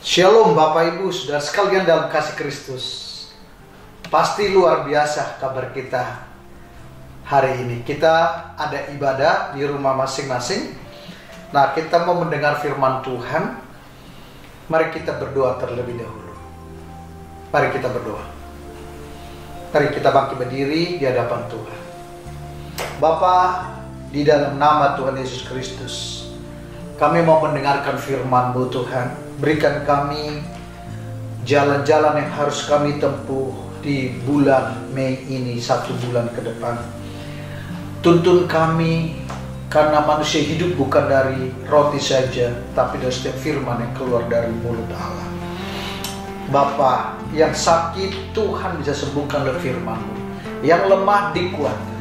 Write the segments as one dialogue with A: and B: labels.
A: Shalom Bapak Ibu Saudara sekalian dalam kasih Kristus. Pasti luar biasa kabar kita hari ini. Kita ada ibadah di rumah masing-masing. Nah, kita mau mendengar firman Tuhan. Mari kita berdoa terlebih dahulu. Mari kita berdoa. Mari kita bangkit berdiri di hadapan Tuhan. Bapa, di dalam nama Tuhan Yesus Kristus, kami mau mendengarkan firman-Mu Tuhan. Berikan kami jalan-jalan yang harus kami tempuh di bulan Mei ini, 1 bulan ke depan. Tuntun kami, karena manusia hidup bukan dari roti saja, tapi dari setiap firman yang keluar dari mulut Allah. Bapa, yang sakit Tuhan bisa sembuhkan oleh firman-Mu. Yang lemah dikuatkan,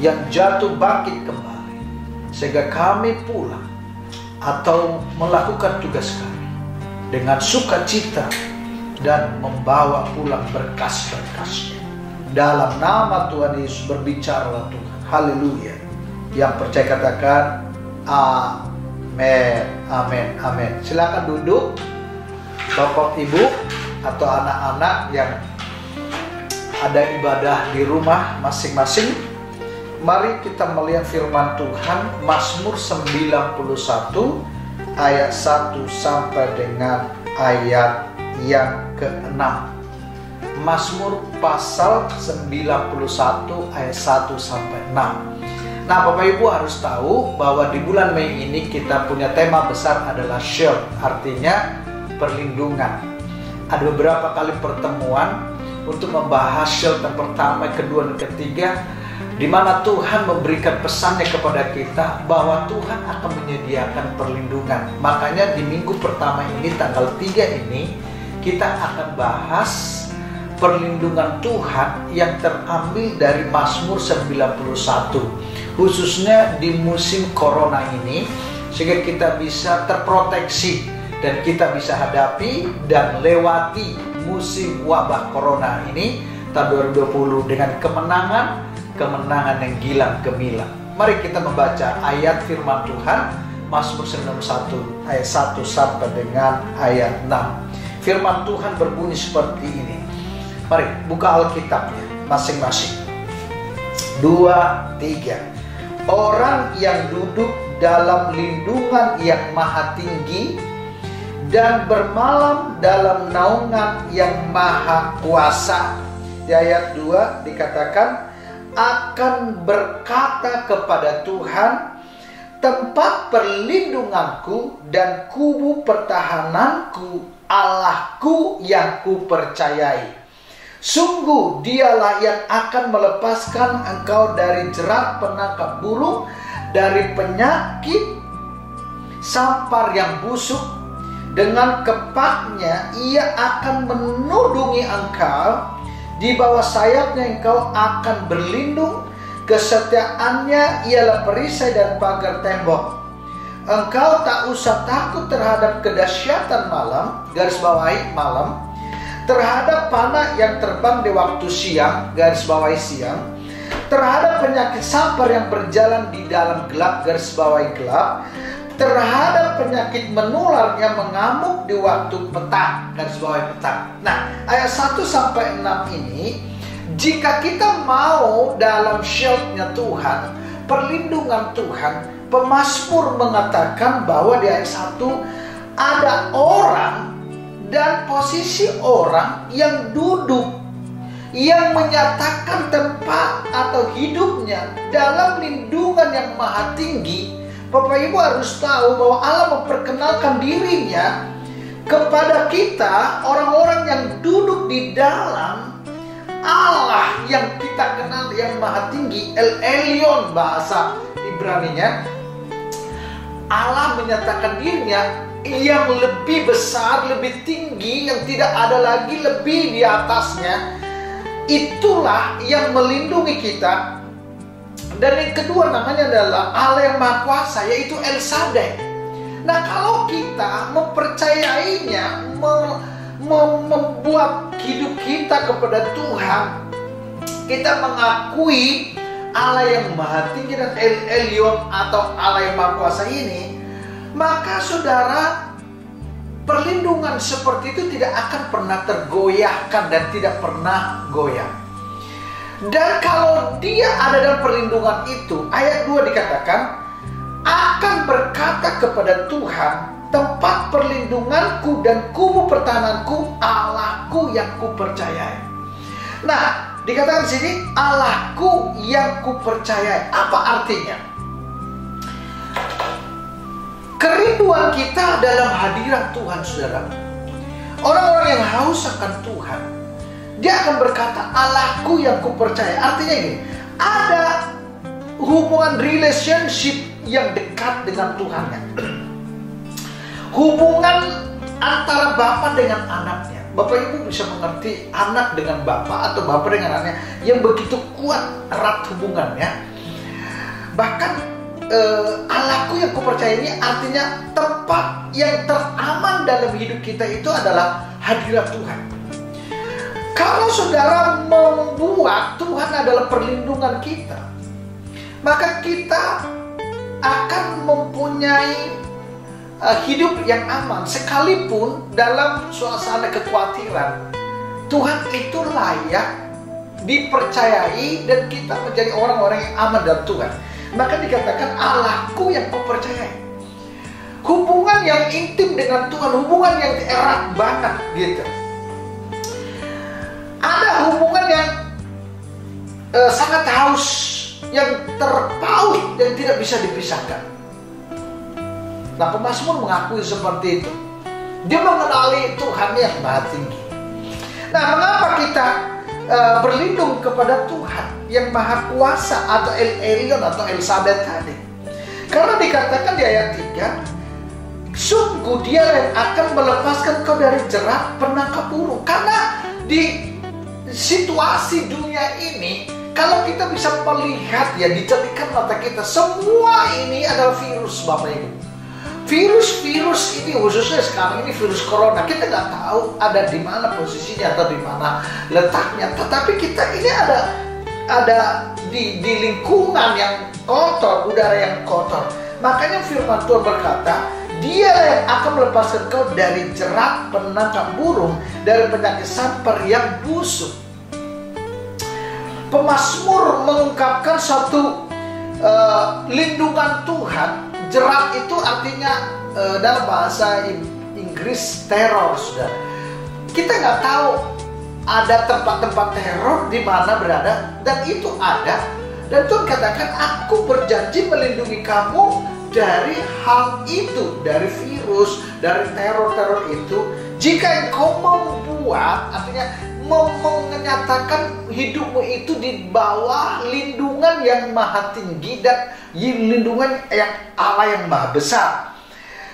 A: yang jatuh bangkit kembali, sehingga kami pulang atau melakukan tugas kami dengan sukacita dan membawa pulang berkas-berkasnya. Dalam nama Tuhan Yesus berbicaralah Tuhan. Haleluya. Yang percaya katakan amin, amin, amin. Silakan duduk Bapak Ibu atau anak-anak yang ada ibadah di rumah masing-masing. Mari kita melihat firman Tuhan, Mazmur 91 ayat 1 sampai dengan ayat yang ke-6. Mazmur pasal 91 ayat 1 sampai 6. Nah, Bapak Ibu harus tahu bahwa di bulan Mei ini kita punya tema besar adalah shield, artinya perlindungan. Ada beberapa kali pertemuan untuk membahas shield yang pertama, kedua, dan ketiga, di mana Tuhan memberikan pesannya kepada kita bahwa Tuhan akan menyediakan perlindungan. Makanya di minggu pertama ini, tanggal 3 ini, kita akan bahas perlindungan Tuhan yang terambil dari Mazmur 91. Khususnya di musim corona ini, sehingga kita bisa terproteksi dan kita bisa hadapi dan lewati musim wabah corona ini tahun 2020 dengan kemenangan yang gilang gemilang. Mari kita membaca ayat firman Tuhan, Mazmur 91 ayat 1 sampai dengan ayat 6. Firman Tuhan berbunyi seperti ini. Mari buka Alkitabnya masing-masing. 2, 3. Orang yang duduk dalam lindungan yang maha tinggi dan bermalam dalam naungan yang maha kuasa. Di ayat 2 dikatakan, akan berkata kepada Tuhan, tempat perlindunganku dan kubu pertahananku, Allahku yang kupercayai. Sungguh dialah yang akan melepaskan engkau dari jerat penangkap burung, dari penyakit sampar yang busuk. Dengan kepaknya ia akan menudungi engkau, di bawah sayapnya engkau akan berlindung. Kesetiaannya ialah perisai dan pagar tembok. Engkau tak usah takut terhadap kedahsyatan malam, garis bawahi malam, terhadap panah yang terbang di waktu siang, garis bawahi siang, terhadap penyakit sampar yang berjalan di dalam gelap, garis bawahi gelap, terhadap penyakit menular yang mengamuk di waktu petang, garis bawahi petang. Nah, ayat 1 sampai 6 ini, jika kita mau dalam shieldnya Tuhan, perlindungan Tuhan, pemazmur mengatakan bahwa di ayat 1 ada orang dan posisi orang yang duduk, yang menyatakan tempat atau hidupnya dalam lindungan yang maha tinggi. Bapak Ibu harus tahu bahwa Allah memperkenalkan dirinya kepada kita, orang-orang yang duduk di dalam Allah yang kita kenal yang maha tinggi, El Elyon bahasa Ibraninya. Allah menyatakan dirinya yang lebih besar, lebih tinggi, yang tidak ada lagi lebih di atasnya. Itulah yang melindungi kita. Dan yang kedua namanya adalah Allah yang Maha Kuasa, yaitu El Shaddai. Nah, kalau kita mempercayainya, membuat hidup kita kepada Tuhan, kita mengakui Allah yang Maha Tinggi dan El Elyon atau Allah yang Maha Kuasa ini, maka saudara perlindungan seperti itu tidak akan pernah tergoyahkan dan tidak pernah goyah. Dan kalau dia ada dalam perlindungan itu, ayat 2 dikatakan, akan berkata kepada Tuhan, tempat perlindunganku dan kubu pertahananku, Allahku yang kupercayai. Nah, dikatakan di sini, Allahku yang kupercayai. Apa artinya? Kerinduan kita dalam hadirat Tuhan, saudara. Orang-orang yang haus akan Tuhan, dia akan berkata, Allahku yang kupercaya. Artinya gini, ada hubungan relationship yang dekat dengan Tuhannya. Hubungan antara Bapa dengan anaknya. Bapak Ibu bisa mengerti anak dengan Bapa atau Bapa dengan anaknya yang begitu kuat erat hubungannya. Bahkan Allahku yang kupercaya ini artinya tempat yang teraman dalam hidup kita itu adalah hadirat Tuhan. Kalau saudara membuat Tuhan adalah perlindungan kita, maka kita akan mempunyai hidup yang aman. Sekalipun dalam suasana kekhawatiran, Tuhan itu layak dipercayai dan kita menjadi orang-orang yang aman dalam Tuhan. Maka dikatakan Allahku yang kupercayai. Hubungan yang intim dengan Tuhan, hubungan yang erat banget gitu. Ada hubungan yang sangat haus, yang terpaut dan tidak bisa dipisahkan. Nah, pemazmur mengakui seperti itu. Dia mengenali Tuhan yang Maha Tinggi. Nah, mengapa kita berlindung kepada Tuhan yang Maha Kuasa atau El Elyon atau El Shaddai tadi? Karena dikatakan di ayat 3, sungguh Dia yang akan melepaskan kau dari jerat penangkap burung. Karena di situasi dunia ini, kalau kita bisa melihat ya, dicelikan mata kita, semua ini adalah virus, Bapak Ibu. Virus-virus ini, khususnya sekarang ini virus corona, kita nggak tahu ada di mana posisinya atau di mana letaknya. Tetapi kita ini ada di lingkungan yang kotor, udara yang kotor. Makanya firman Tuhan berkata, Dia yang akan melepaskan kau dari jerat penangkap burung, dari penyakit sampar yang busuk. Pemazmur mengungkapkan satu lindungan Tuhan. Jerat itu artinya dalam bahasa Inggris teror, saudara. Kita nggak tahu ada tempat-tempat teror di mana berada, dan itu ada. Dan Tuhan katakan, aku berjanji melindungi kamu dari hal itu, dari virus, dari teror-teror itu. Jika engkau membuat, artinya menyatakan hidupmu itu di bawah lindungan yang maha tinggi dan lindungan yang Allah yang maha besar.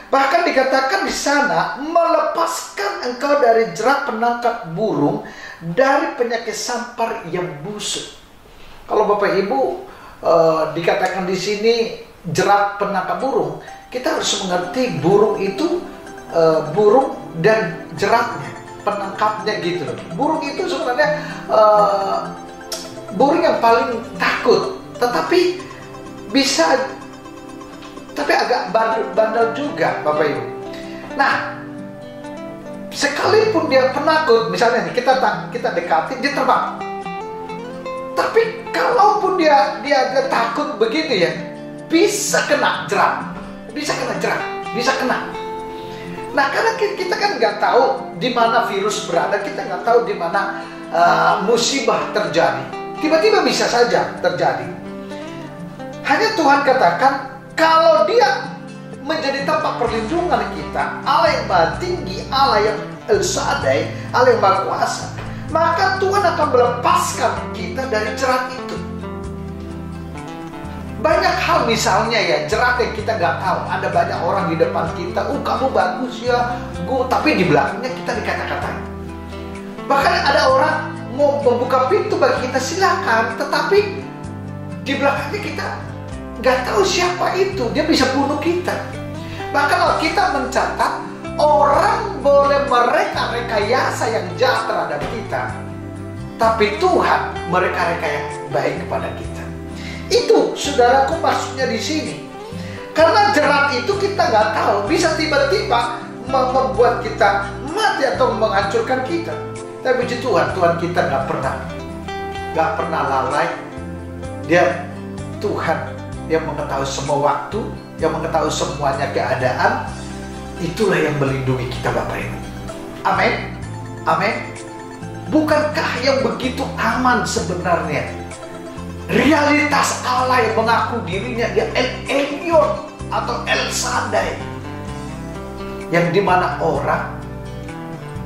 A: Bahkan dikatakan di sana, melepaskan engkau dari jerat penangkap burung, dari penyakit sampar yang busuk. Kalau Bapak Ibu dikatakan di sini jerat penangkap burung, kita harus mengerti burung itu burung dan jeratnya, penangkapnya gitu loh. Burung itu sebenarnya burung yang paling takut, tetapi agak bandel juga, Bapak Ibu. Nah, sekalipun dia penakut, misalnya nih kita dekati, dia terbang. Tapi kalaupun dia takut begitu ya, bisa kena jerat. Nah, karena kita kan nggak tahu di mana virus berada, kita nggak tahu di mana musibah terjadi. Tiba-tiba bisa saja terjadi. Hanya Tuhan katakan, kalau Dia menjadi tempat perlindungan kita, Allah yang maha tinggi, Allah yang El Shaddai, Allah yang maha kuasa, maka Tuhan akan melepaskan kita dari jerat itu. Banyak hal, misalnya ya, jerat yang kita nggak tahu. Ada banyak orang di depan kita, kamu bagus ya, tapi di belakangnya kita dikata-katain. Bahkan ada orang mau membuka pintu bagi kita, silakan, tetapi di belakangnya kita nggak tahu siapa itu, dia bisa bunuh kita. Bahkan kita mencatat, orang boleh mereka-rekayasa yang jahat terhadap kita, tapi Tuhan mereka-reka yang baik kepada kita. Itu, saudaraku, maksudnya di sini. Karena jerat itu kita nggak tahu, bisa tiba-tiba membuat kita mati atau menghancurkan kita. Tapi puji Tuhan, Tuhan kita nggak pernah lalai. Dia Tuhan yang mengetahui semua waktu, yang mengetahui semuanya keadaan. Itulah yang melindungi kita Bapak Ibu. Amin. Amin. Bukankah yang begitu aman sebenarnya realitas Allah yang mengaku dirinya dia El Elyon atau El Shaddai, yang dimana orang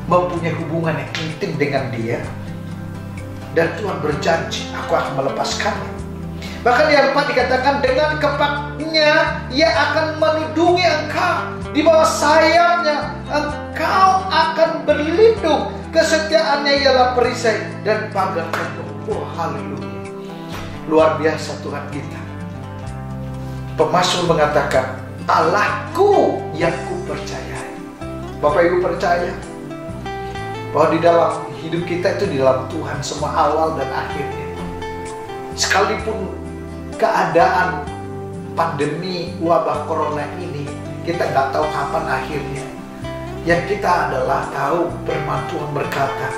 A: mempunyai hubungan yang intim dengan dia, dan Tuhan berjanji, aku akan melepaskannya. Bahkan di ayat 4 dikatakan, dengan kepaknya ia akan melindungi engkau, di bawah sayapnya engkau akan berlindung, kesetiaannya ialah perisai dan pagar tembok. Oh haleluya, luar biasa Tuhan kita. Pemazmur mengatakan, Allahku yang ku percayai. Bapak Ibu percaya bahwa di dalam hidup kita itu di dalam Tuhan semua awal dan akhirnya. Sekalipun keadaan pandemi wabah corona ini, kita nggak tahu kapan akhirnya. Yang kita adalah tahu firman Tuhan berkata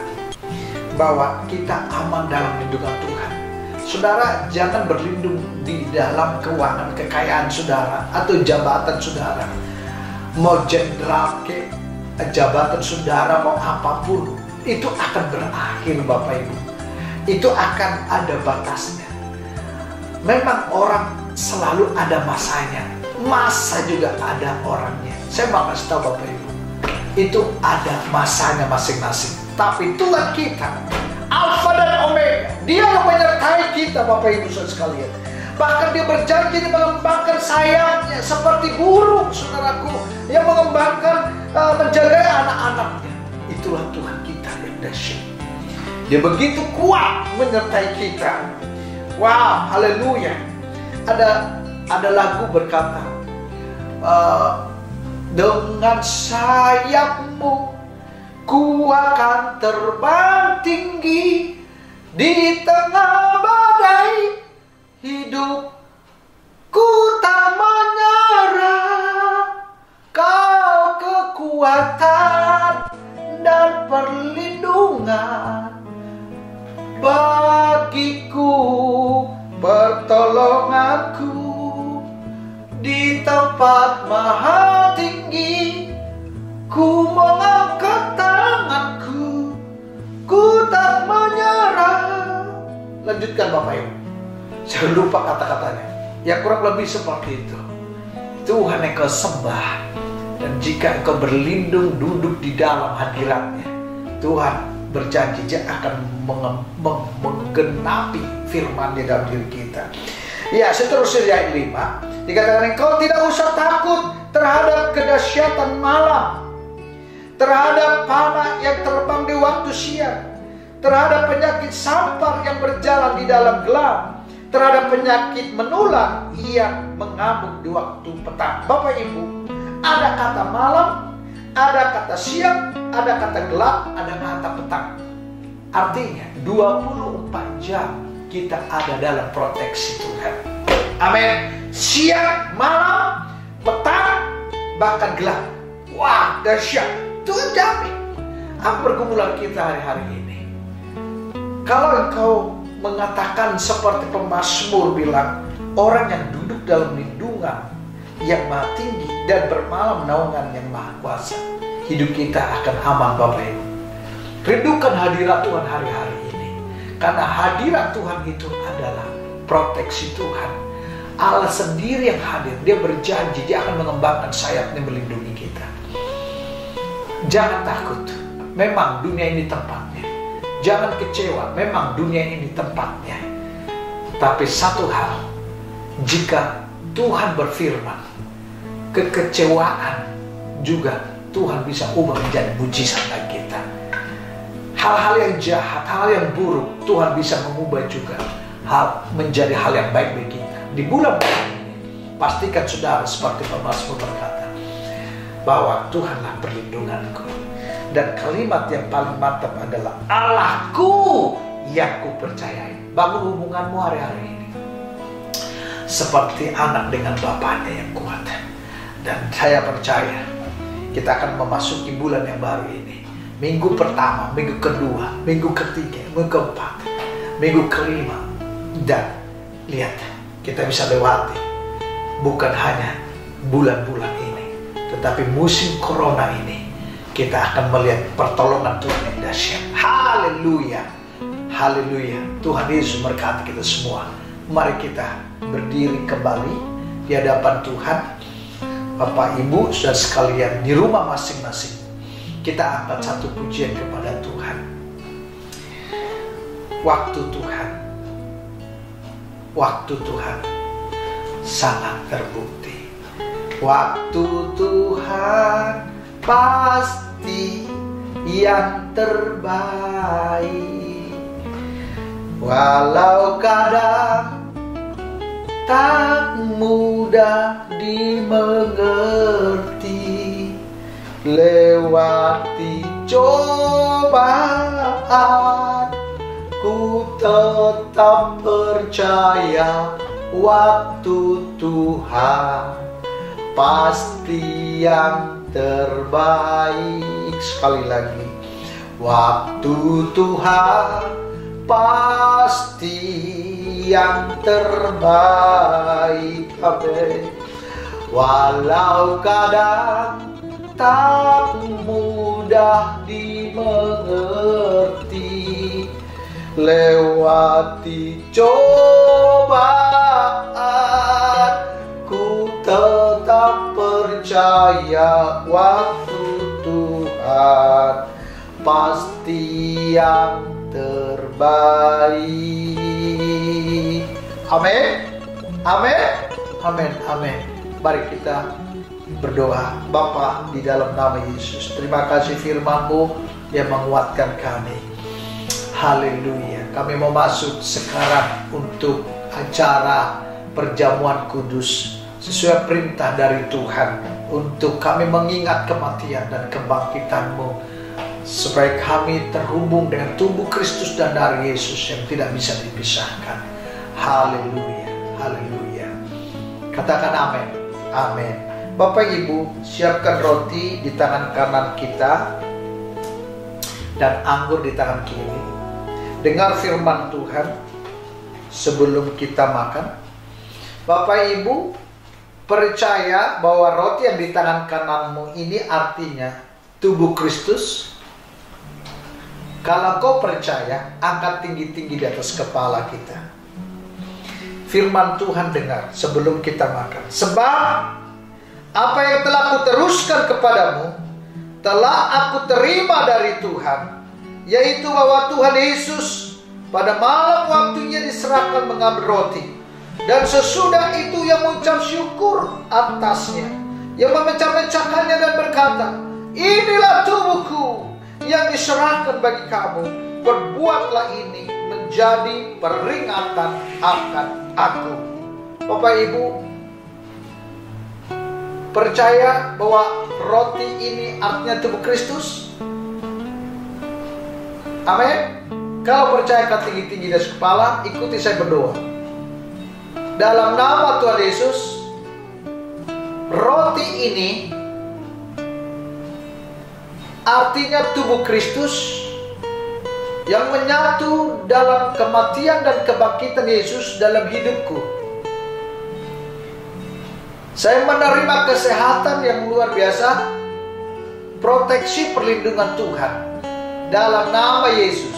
A: bahwa kita aman dalam lindungan Tuhan. Saudara, jangan berlindung di dalam keuangan kekayaan saudara atau jabatan saudara. Mau jenderal ke jabatan saudara, mau apapun, itu akan berakhir Bapak Ibu. Itu akan ada batasnya. Memang orang selalu ada masanya, masa juga ada orangnya. Saya mau kasih tahu Bapak Ibu, itu ada masanya masing-masing. Tapi Tuhan kita, Alfa dan Omega, Dia yang menyertai kita Bapak Ibu sekalian. Bahkan Dia berjanji mengembangkan sayapnya seperti burung, saudaraku, yang mengembangkan, menjaga anak-anaknya. Itulah Tuhan kita yang dahsyat. Dia begitu kuat menyertai kita. Wow, haleluya. Ada lagu berkata, dengan sayapmu ku akan terbang tinggi di tengah badai hidupku tak menyerah. Kau kekuatan dan perlindungan bagiku, pertolonganku di tempat maha tinggi. Ku mengangkat tanganku, ku tak menyerah. Lanjutkan Bapak Ibu, saya lupa kata-katanya. Ya kurang lebih seperti itu. Tuhan yang kau sembah, dan jika engkau berlindung duduk di dalam hadiratnya, Tuhan berjanji Dia akan menggenapi firman-Nya dalam diri kita. Ya, seterusnya di ayat 5 dikatakan, engkau tidak usah takut terhadap kedahsyatan malam, terhadap panah yang terbang di waktu siang, terhadap penyakit sampar yang berjalan di dalam gelap, terhadap penyakit menular yang mengamuk di waktu petang. Bapak Ibu, ada kata malam, ada kata siang, ada kata gelap, ada kata petang. Artinya 24 jam kita ada dalam proteksi Tuhan. Amin. Siang, malam, petang, bahkan gelap. Wah, dahsyat. Tuhan jamin apa pergumulan kita hari-hari ini. Kalau engkau mengatakan seperti pemazmur bilang, orang yang duduk dalam lindungan yang maha tinggi dan bermalam naungan yang maha kuasa, hidup kita akan aman Bapak Ibu. Rindukan hadirat Tuhan hari-hari ini, karena hadirat Tuhan itu adalah proteksi Tuhan. Allah sendiri yang hadir. Dia berjanji Dia akan mengembangkan sayapnya melindungi kita. Jangan takut, memang dunia ini tempatnya. Jangan kecewa, memang dunia ini tempatnya. Tapi satu hal, jika Tuhan berfirman, kekecewaan juga Tuhan bisa ubah menjadi mujizat bagi kita. Hal-hal yang jahat, hal yang buruk, Tuhan bisa mengubah juga menjadi hal yang baik bagi kita. Di bulan ini, pastikan saudara seperti pemazmur berkata, bahwa Tuhanlah perlindunganku. Dan kalimat yang paling mantap adalah Allahku yang ku percayai. Bangun hubunganmu hari-hari ini seperti anak dengan bapaknya yang kuat. Dan saya percaya kita akan memasuki bulan yang baru ini. Minggu pertama, minggu kedua, minggu ketiga, minggu keempat, minggu kelima. Dan lihat, kita bisa lewati bukan hanya bulan-bulan ini, tetapi musim corona ini kita akan melihat pertolongan Tuhan yang dahsyat. Haleluya, haleluya. Tuhan Yesus memberkati kita semua. Mari kita berdiri kembali di hadapan Tuhan. Bapak, Ibu, saudara sekalian di rumah masing-masing, kita angkat satu pujian kepada Tuhan. Waktu Tuhan sangat terbukti. Waktu Tuhan pasti yang terbaik. Walau kadang tak mudah dimengerti, lewati cobaan, ku tetap percaya waktu Tuhan pasti yang terbaik. Sekali lagi, waktu Tuhan pasti yang terbaik. Amin. Walau kadang tak mudah dimengerti, lewati cobaan, ku tetap percaya waktu Tuhan pasti yang terbaik. Amin, amin, amin, amin. Mari kita berdoa. Bapa, di dalam nama Yesus, terima kasih firman-Mu yang menguatkan kami. Haleluya. Kami mau masuk sekarang untuk acara perjamuan kudus sesuai perintah dari Tuhan, untuk kami mengingat kematian dan kebangkitan-Mu, supaya kami terhubung dengan tubuh Kristus dan darah Yesus yang tidak bisa dipisahkan. Haleluya, haleluya. Katakan amin, amin. Bapak Ibu, siapkan roti di tangan kanan kita dan anggur di tangan kiri. Dengar firman Tuhan sebelum kita makan. Bapak Ibu, percaya bahwa roti yang di tangan kananmu ini artinya tubuh Kristus. Kalau kau percaya, angkat tinggi-tinggi di atas kepala kita. Firman Tuhan dengar sebelum kita makan. Sebab apa yang telah kuteruskan kepadamu telah aku terima dari Tuhan, yaitu bahwa Tuhan Yesus pada malam waktunya diserahkan mengambil roti, dan sesudah itu ia mengucap syukur atasnya, yang memecah-mecahkannya dan berkata, inilah tubuhku yang diserahkan bagi kamu, perbuatlah ini menjadi peringatan akan aku. Bapak Ibu, percaya bahwa roti ini artinya tubuh Kristus? Amin. Kalau percaya, angkat tinggi-tinggi dari kepala, ikuti saya berdoa. Dalam nama Tuhan Yesus, roti ini artinya tubuh Kristus yang menyatu dalam kematian dan kebangkitan Yesus dalam hidupku. Saya menerima kesehatan yang luar biasa, proteksi perlindungan Tuhan dalam nama Yesus.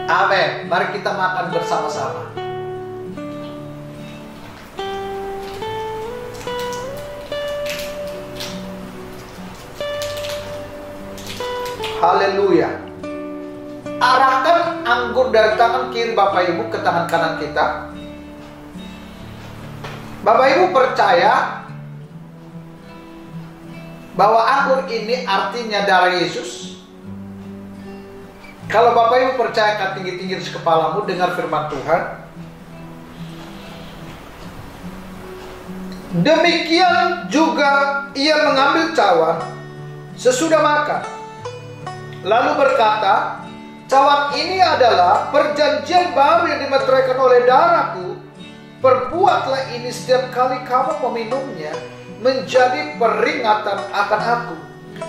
A: Amin. Mari kita makan bersama-sama. Haleluya. Arahkan anggur dari tangan kiri Bapak Ibu ke tangan kanan kita. Bapak Ibu percaya bahwa anggur ini artinya darah Yesus? Kalau Bapak Ibu percaya, angkat tinggi-tinggi di kepalamu, dengar firman Tuhan. Demikian juga ia mengambil cawan sesudah makan, lalu berkata, cawan ini adalah perjanjian baru yang dimeteraikan oleh darahku. Perbuatlah ini setiap kali kamu meminumnya menjadi peringatan akan aku.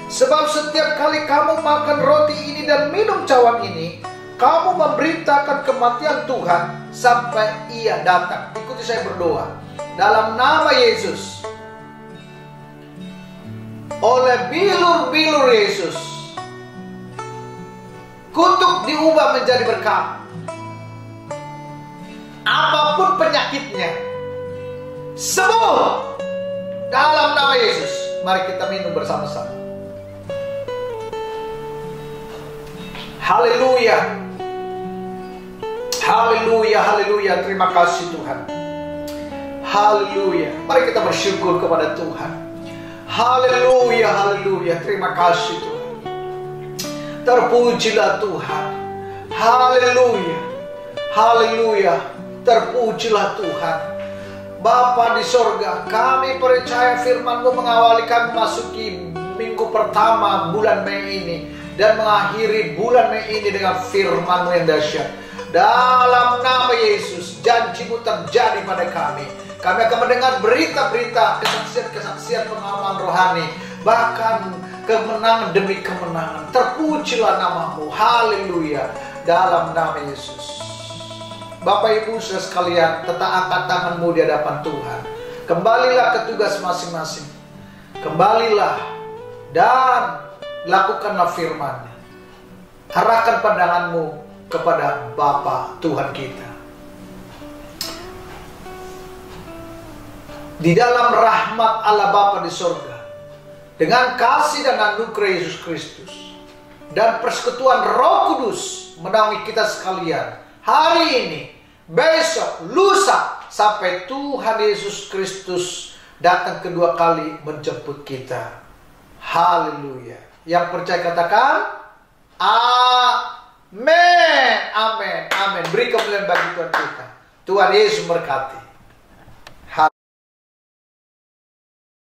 A: Sebab setiap kali kamu makan roti ini dan minum cawan ini, kamu memberitakan kematian Tuhan sampai Ia datang. Ikuti saya berdoa. Dalam nama Yesus, oleh bilur-bilur Yesus, kutuk diubah menjadi berkat. Apapun penyakitnya, sembuh dalam nama Yesus. Mari kita minum bersama-sama. Haleluya. Haleluya, haleluya. Terima kasih Tuhan. Haleluya. Mari kita bersyukur kepada Tuhan. Haleluya, haleluya. Terima kasih Tuhan. Terpujilah Tuhan. Haleluya. Haleluya. Terpujilah Tuhan. Bapa di sorga, kami percaya firman-Mu mengawali kami masuki minggu pertama bulan Mei ini, dan mengakhiri bulan Mei ini dengan firman-Mu yang dahsyat. Dalam nama Yesus, janji-Mu terjadi pada kami. Kami akan mendengar berita-berita, kesaksian-kesaksian pengalaman rohani, bahkan kemenangan demi kemenangan. Terpujilah nama-Mu. Haleluya. Dalam nama Yesus. Bapak Ibu saudara sekalian, tetap angkat tanganmu di hadapan Tuhan. Kembalilah ke tugas masing-masing. Kembalilah dan lakukanlah firman-Nya. Arahkan pandanganmu kepada Bapa Tuhan kita. Di dalam rahmat Allah Bapa di surga, dengan kasih dan anugerah Yesus Kristus, dan persekutuan Roh Kudus menaungi kita sekalian, hari ini, besok, lusa, sampai Tuhan Yesus Kristus datang kedua kali menjemput kita. Haleluya. Yang percaya katakan amin. Amin. Amin. Beri kemuliaan bagi Tuhan kita. Tuhan Yesus memberkati.